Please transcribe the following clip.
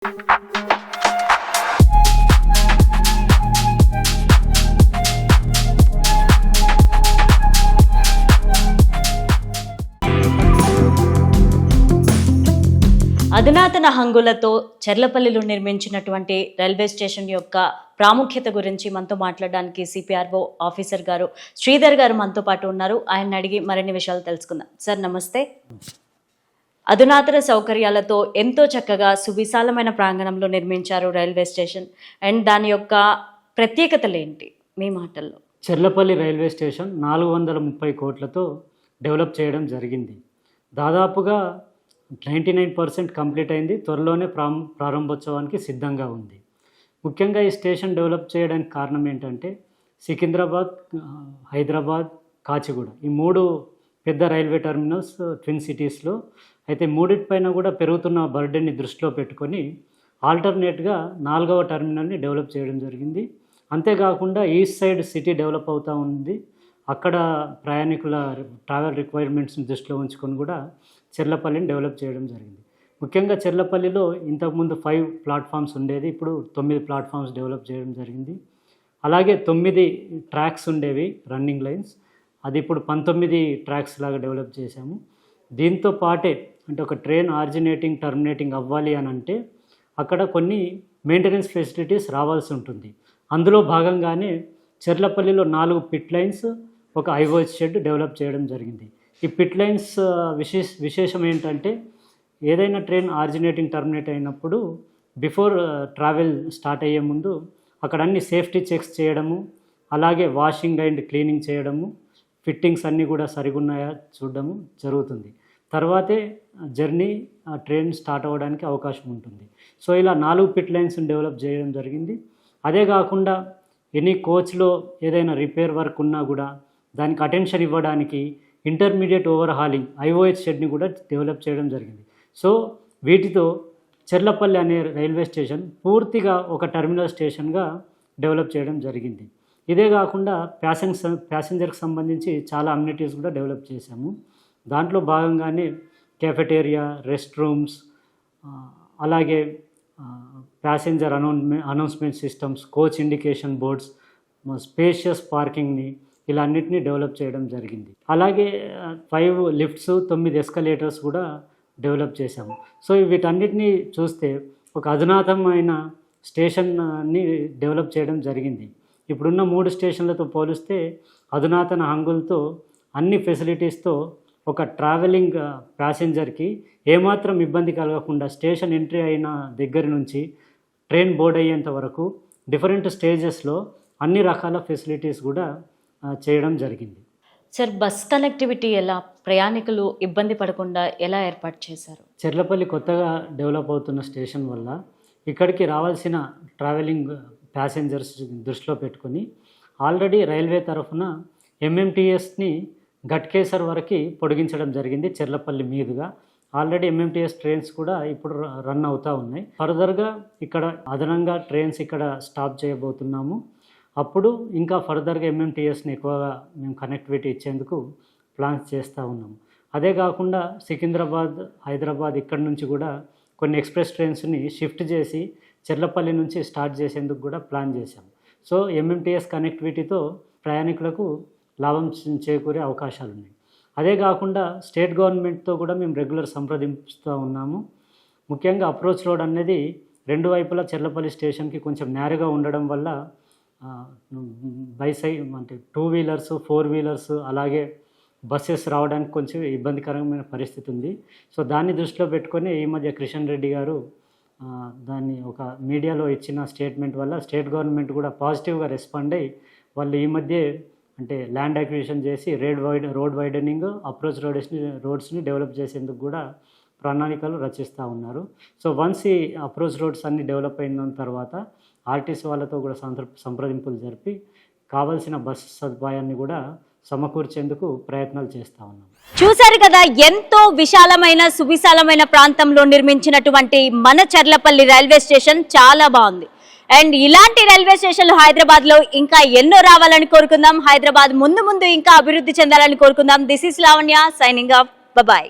అధునాతన హంగులతో చెర్లపల్లిలో నిర్మించినటువంటి రైల్వే స్టేషన్ యొక్క ప్రాముఖ్యత గురించి మనతో మాట్లాడడానికి సిపిఆర్ఓ ఆఫీసర్ గారు శ్రీధర్ గారు మనతో పాటు ఉన్నారు. ఆయన అడిగి మరిన్ని విషయాలు తెలుసుకుందాం. సార్ నమస్తే. అధునాతన సౌకర్యాలతో ఎంతో చక్కగా సువిశాలమైన ప్రాంగణంలో నిర్మించారు రైల్వే స్టేషన్. అండ్ దాని యొక్క ప్రత్యేకతలు ఏంటి మీ మాటల్లో? చెర్లపల్లి రైల్వే స్టేషన్ 430 కోట్లతో డెవలప్ చేయడం జరిగింది. దాదాపుగా 99% కంప్లీట్ అయింది. త్వరలోనే ప్రారంభోత్సవానికి సిద్ధంగా ఉంది. ముఖ్యంగా ఈ స్టేషన్ డెవలప్ చేయడానికి కారణం ఏంటంటే సికింద్రాబాద్, హైదరాబాద్, కాచిగూడ ఈ 3 పెద్ద రైల్వే టెర్మినల్స్ ట్విన్ సిటీస్లో అయితే మూడిటిపైన కూడా పెరుగుతున్న బర్డెన్ని దృష్టిలో పెట్టుకొని ఆల్టర్నేట్గా 4వ టెర్మినల్ని డెవలప్ చేయడం జరిగింది. అంతేకాకుండా ఈస్ట్ సైడ్ సిటీ డెవలప్ అవుతూ ఉంది. అక్కడ ప్రయాణికుల ట్రావెల్ రిక్వైర్మెంట్స్ని దృష్టిలో ఉంచుకొని కూడా చెర్లపల్లిని డెవలప్ చేయడం జరిగింది. ముఖ్యంగా చెర్లపల్లిలో ఇంతకుముందు 5 ప్లాట్ఫామ్స్ ఉండేది, ఇప్పుడు 9 ప్లాట్ఫామ్స్ డెవలప్ చేయడం జరిగింది. అలాగే 9 ట్రాక్స్ ఉండేవి రన్నింగ్ లైన్స్, అది ఇప్పుడు 19 ట్రాక్స్ లాగా డెవలప్ చేశాము. దీంతో పాటే అంటే ఒక ట్రైన్ ఆరిజినేటింగ్ టర్మినేటింగ్ అవ్వాలి అని అంటే అక్కడ కొన్ని మెయింటెనెన్స్ ఫెసిలిటీస్ రావాల్సి ఉంటుంది. అందులో భాగంగానే చెర్లపల్లిలో 4 పిట్ లైన్స్, ఒక ఐఓఎస్ షెడ్ డెవలప్ చేయడం జరిగింది. ఈ పిట్ లైన్స్ విశేషం ఏంటంటే ఏదైనా ట్రైన్ ఆరిజినేటింగ్ టర్మినేట్ అయినప్పుడు బిఫోర్ ట్రావెల్ స్టార్ట్ అయ్యే ముందు అక్కడ అన్ని సేఫ్టీ చెక్స్ చేయడము, అలాగే వాషింగ్ అండ్ క్లీనింగ్ చేయడము, ఫిట్టింగ్స్ అన్నీ కూడా సరిగున్నాయా చూడడము జరుగుతుంది. తర్వాతే జర్నీ ట్రైన్ స్టార్ట్ అవ్వడానికి అవకాశం ఉంటుంది. సో ఇలా 4 పిట్ లైన్స్ని డెవలప్ చేయడం జరిగింది. అదే కాకుండా ఎనీ కోచ్లో ఏదైనా రిపేర్ వర్క్ ఉన్నా కూడా దానికి అటెన్షన్ ఇవ్వడానికి ఇంటర్మీడియట్ ఓవర్ హాలింగ్ ఐఓహెచ్ షెడ్ని కూడా డెవలప్ చేయడం జరిగింది. సో వీటితో చెర్లపల్లి అనే రైల్వే స్టేషన్ పూర్తిగా ఒక టెర్మినల్ స్టేషన్గా డెవలప్ చేయడం జరిగింది. ఇదే కాకుండా ప్యాసింజర్కి సంబంధించి చాలా అమ్యూనిటీస్ కూడా డెవలప్ చేశాము. దాంట్లో భాగంగానే కెఫెటేరియా, రెస్ట్ రూమ్స్, అలాగే passenger announcement systems, coach indication boards, spacious పార్కింగ్ని ఇలా అన్నిటినీ డెవలప్ చేయడం జరిగింది. అలాగే 5 లిఫ్ట్స్, 9 ఎస్కలేటర్స్ కూడా డెవలప్ చేశాము. సో వీటన్నిటినీ చూస్తే ఒక అధునాతనమైన స్టేషన్ని డెవలప్ చేయడం జరిగింది. ఇప్పుడున్న 3 స్టేషన్లతో పోలిస్తే అధునాతన హంగులతో అన్ని ఫెసిలిటీస్తో ఒక ట్రావెలింగ్ ప్యాసింజర్కి ఏమాత్రం ఇబ్బంది కలగకుండా స్టేషన్ ఎంట్రీ అయిన దగ్గర నుంచి ట్రైన్ బోర్డ్ అయ్యేంత వరకు డిఫరెంట్ స్టేజెస్లో అన్ని రకాల ఫెసిలిటీస్ కూడా చేయడం జరిగింది. సార్, బస్ కనెక్టివిటీ ఎలా, ప్రయాణికులు ఇబ్బంది పడకుండా ఎలా ఏర్పాటు చేశారు? చెర్లపల్లి కొత్తగా డెవలప్ అవుతున్న స్టేషన్ వల్ల ఇక్కడికి రావాల్సిన ట్రావెలింగ్ ప్యాసింజర్స్ దృష్టిలో పెట్టుకొని ఆల్రెడీ రైల్వే తరఫున ఎంఎంటీఎస్ని ఘట్కేసర్ వరకు పొడిగించడం జరిగింది. చెర్లపల్లి మీదుగా ఆల్రెడీ ఎంఎంటీఎస్ ట్రైన్స్ కూడా ఇప్పుడు రన్ అవుతూ ఉన్నాయి. ఫర్దర్గా ఇక్కడ అదనంగా ట్రైన్స్ ఇక్కడ స్టాప్ చేయబోతున్నాము. అప్పుడు ఇంకా ఫర్దర్గా ఎంఎంటీఎస్ని ఎక్కువగా మేము కనెక్టివిటీ ఇచ్చేందుకు ప్లాన్స్ చేస్తూ ఉన్నాము. అదే కాకుండా సికింద్రాబాద్, హైదరాబాద్ ఇక్కడ నుంచి కూడా కొన్ని ఎక్స్ప్రెస్ ట్రైన్స్ని షిఫ్ట్ చేసి చెర్లపల్లి నుంచి స్టార్ట్ చేసేందుకు కూడా ప్లాన్ చేశాము. సో ఎంఎంటీఎస్ కనెక్టివిటీతో ప్రయాణికులకు లాభం చేకూరే అవకాశాలు ఉన్నాయి. అదే కాకుండా స్టేట్ గవర్నమెంట్తో కూడా మేము రెగ్యులర్ సంప్రదిస్తూ ఉన్నాము. ముఖ్యంగా అప్రోచ్ రోడ్ అనేది 2 వైపులా చెర్లపల్లి స్టేషన్కి కొంచెం నేరుగా ఉండడం వల్ల అంటే 2 వీలర్స్, 4 వీలర్స్ అలాగే బస్సెస్ రావడానికి కొంచెం ఇబ్బందికరమైన పరిస్థితి ఉంది. సో దాన్ని దృష్టిలో పెట్టుకొని ఈ మధ్య కిషన్ రెడ్డి గారు దాన్ని ఒక మీడియాలో ఇచ్చిన స్టేట్మెంట్ వల్ల స్టేట్ గవర్నమెంట్ కూడా పాజిటివ్గా రెస్పాండ్ అయ్యి వాళ్ళు ఈ మధ్య అంటే ల్యాండ్ అక్విజిషన్ చేసి రోడ్ వైడనింగ్, అప్రోచ్ రోడ్స్ని డెవలప్ చేసేందుకు కూడా ప్రణాళికలు రచిస్తూ ఉన్నారు. సో వన్స్ ఈ అప్రోచ్ రోడ్స్ అన్ని డెవలప్ అయిన తర్వాత ఆర్టీసీ వాళ్ళతో కూడా సంప్రదింపులు జరిపి కావాల్సిన బస్సు సదుపాయాన్ని కూడా సమకూర్చేందుకు ప్రయత్నాలు చేస్తూ ఉన్నాం. చూశారు కదా, ఎంతో విశాలమైన సువిశాలమైన ప్రాంతంలో నిర్మించినటువంటి మన చెర్లపల్లి రైల్వే స్టేషన్ చాలా బాగుంది. అండ్ ఇలాంటి రైల్వే స్టేషన్లు హైదరాబాద్లో ఇంకా ఎన్నో రావాలని కోరుకుందాం. హైదరాబాద్ ముందు ఇంకా అభివృద్ధి చెందాలని కోరుకుందాం. This is Lavanya signing off. Bye.